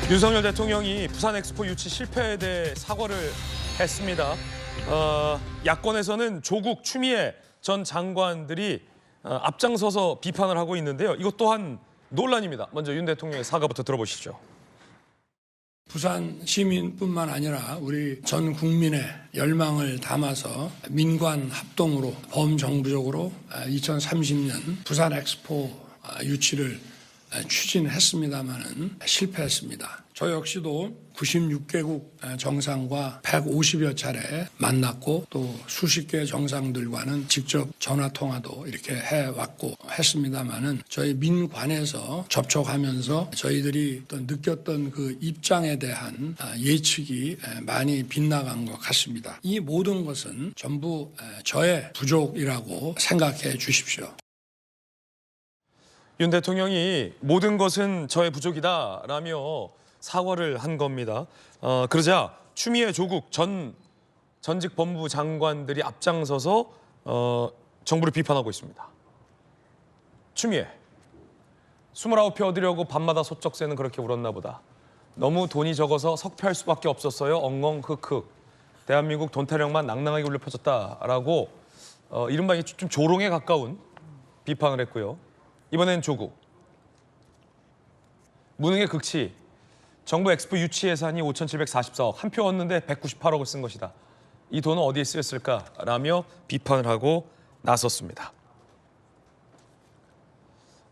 윤석열 대통령이 부산 엑스포 유치 실패에 대해 사과를 했습니다. 야권에서는 조국, 추미애 전 장관들이 앞장서서 비판을 하고 있는데요. 이것 또한 논란입니다. 먼저 윤 대통령의 사과부터 들어보시죠. 부산 시민뿐만 아니라 우리 전 국민의 열망을 담아서 민관 합동으로 범정부적으로 2030년 부산 엑스포 유치를 추진했습니다마는 실패했습니다. 저 역시도 96개국 정상과 150여 차례 만났고 또 수십 개 정상들과는 직접 전화 통화도 이렇게 해왔고 했습니다마는 저희 민관에서 접촉하면서 저희들이 또 느꼈던 그 입장에 대한 예측이 많이 빗나간 것 같습니다. 이 모든 것은 전부 저의 부족이라고 생각해 주십시오. 윤 대통령이 모든 것은 저의 부족이다라며 사과를 한 겁니다. 그러자 추미애, 조국 전직 법무부 장관들이 앞장서서 정부를 비판하고 있습니다. 추미애, 29표 얻으려고 밤마다 소쩍새는 그렇게 울었나 보다. 너무 돈이 적어서 석패할 수밖에 없었어요. 엉엉 흑흑. 대한민국 돈 타령만 낭낭하게 울려 퍼졌다라고 이른바 좀 조롱에 가까운 비판을 했고요. 이번엔 조국. 무능의 극치. 정부 엑스포 유치 예산이 5,744억, 한 표 얻는데 198억을 쓴 것이다. 이 돈은 어디에 쓰였을까라며 비판을 하고 나섰습니다.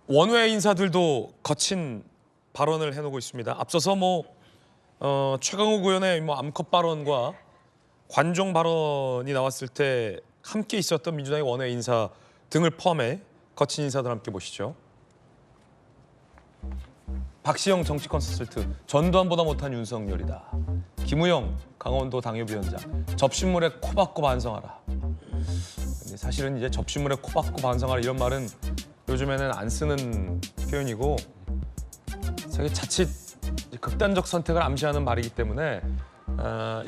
원외 인사들도 거친 발언을 해놓고 있습니다. 앞서서 최강욱 의원의 암컷 발언과 관종 발언이 나왔을 때 함께 있었던 민주당의 원외 인사 등을 포함해 거친 인사들 함께 보시죠. 박시영 정치 컨설트, 전두환보다 못한 윤석열이다. 김우영 강원도 당협위원장, 접신물에 코 박고 반성하라. 근데 사실은 이제 접신물에 코 박고 반성하라 이런 말은 요즘에는 안 쓰는 표현이고 자칫 극단적 선택을 암시하는 말이기 때문에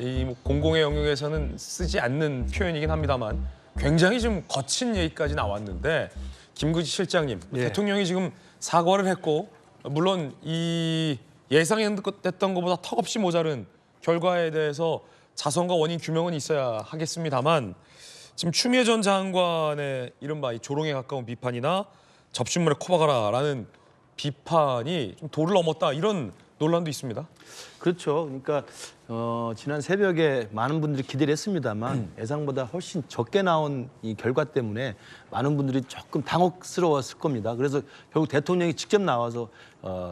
이 공공의 영역에서는 쓰지 않는 표현이긴 합니다만 굉장히 좀 거친 얘기까지 나왔는데 김구지 실장님, 대통령이 지금 사과를 했고 물론 이 예상했던 것보다 턱없이 모자른 결과에 대해서 자성과 원인 규명은 있어야 하겠습니다만 지금 추미애 전 장관의 이른바 이 조롱에 가까운 비판이나 접신물에 코박아라라는 비판이 좀 도를 넘었다 이런 논란도 있습니다. 그렇죠. 그러니까 지난 새벽에 많은 분들이 기대를 했습니다만 예상보다 훨씬 적게 나온 이 결과 때문에 많은 분들이 조금 당혹스러웠을 겁니다. 그래서 결국 대통령이 직접 나와서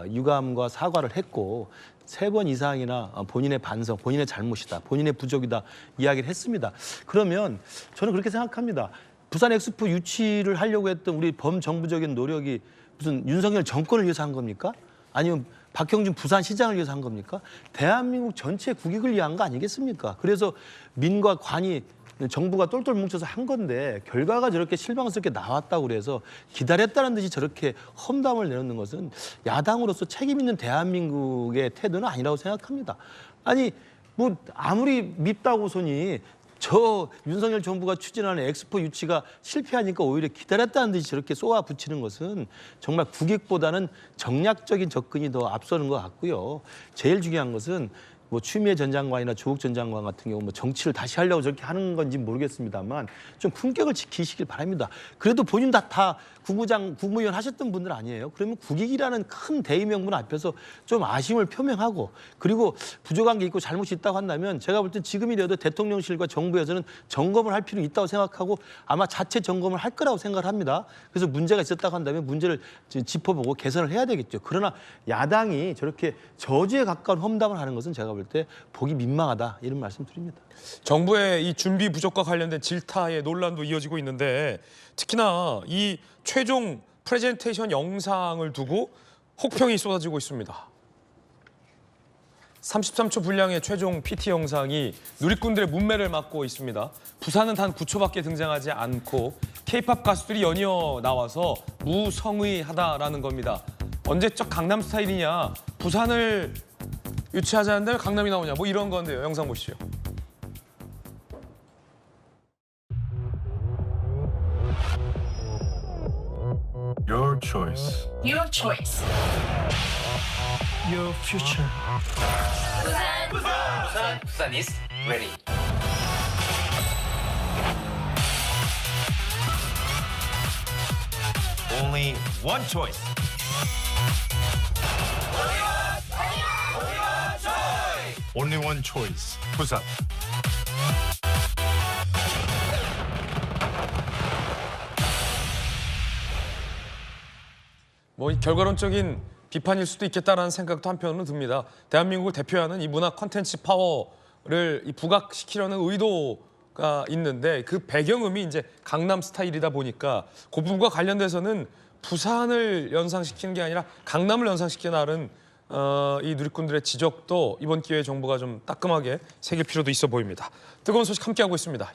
유감과 사과를 했고 3번 이상이나 본인의 반성, 본인의 잘못이다, 본인의 부족이다 이야기를 했습니다. 그러면 저는 그렇게 생각합니다. 부산 엑스포 유치를 하려고 했던 우리 범정부적인 노력이 무슨 윤석열 정권을 위해서 한 겁니까? 아니면 박형준 부산시장을 위해서 한 겁니까? 대한민국 전체 국익을 위한 거 아니겠습니까? 그래서 민과 관이 정부가 똘똘 뭉쳐서 한 건데 결과가 저렇게 실망스럽게 나왔다고 그래서 기다렸다는 듯이 저렇게 험담을 내놓는 것은 야당으로서 책임 있는 대한민국의 태도는 아니라고 생각합니다. 아니 아무리 밉다고 손이 저 윤석열 정부가 추진하는 엑스포 유치가 실패하니까 오히려 기다렸다는 듯이 저렇게 쏘아붙이는 것은 정말 국익보다는 정략적인 접근이 더 앞서는 것 같고요. 제일 중요한 것은 추미애 전 장관이나 조국 전 장관 같은 경우 정치를 다시 하려고 저렇게 하는 건지 모르겠습니다만 좀 품격을 지키시길 바랍니다. 그래도 본인 다 국무위원 하셨던 분들 아니에요? 그러면 국익이라는 큰 대의명분 앞에서 좀 아쉬움을 표명하고 그리고 부족한 게 있고 잘못이 있다고 한다면 제가 볼 땐 지금이라도 대통령실과 정부에서는 점검을 할 필요는 있다고 생각하고 아마 자체 점검을 할 거라고 생각을 합니다. 그래서 문제가 있었다고 한다면 문제를 짚어보고 개선을 해야 되겠죠. 그러나 야당이 저렇게 저주에 가까운 험담을 하는 것은 제가 볼 때 보기 민망하다 이런 말씀 드립니다. 정부의 이 준비 부족과 관련된 질타의 논란도 이어지고 있는데 특히나 이 최종 프레젠테이션 영상을 두고 혹평이 쏟아지고 있습니다. 33초 분량의 최종 PT 영상이 누리꾼들의 문매를 맞고 있습니다. 부산은 단 9초밖에 등장하지 않고 K-팝 가수들이 연이어 나와서 무성의하다라는 겁니다. 언제적 강남 스타일이냐, 부산을 유치하자는데 왜 강남이 나오냐, 이런 건데요. 영상 보시죠. Your choice. Your choice. Your future. Busan is ready. Only one choice. Only one choice. 부산. 뭐 이 결과론적인 비판일 수도 있겠다라는 생각도 한편으로 듭니다. 대한민국을 대표하는 이 문화 콘텐츠 파워를 이 부각시키려는 의도가 있는데 그 배경음이 이제 강남 스타일이다 보니까 그 부분과 관련돼서는 부산을 연상시키는 게 아니라 강남을 연상시키는 이 누리꾼들의 지적도 이번 기회에 정부가 좀 따끔하게 새길 필요도 있어 보입니다. 뜨거운 소식 함께하고 있습니다.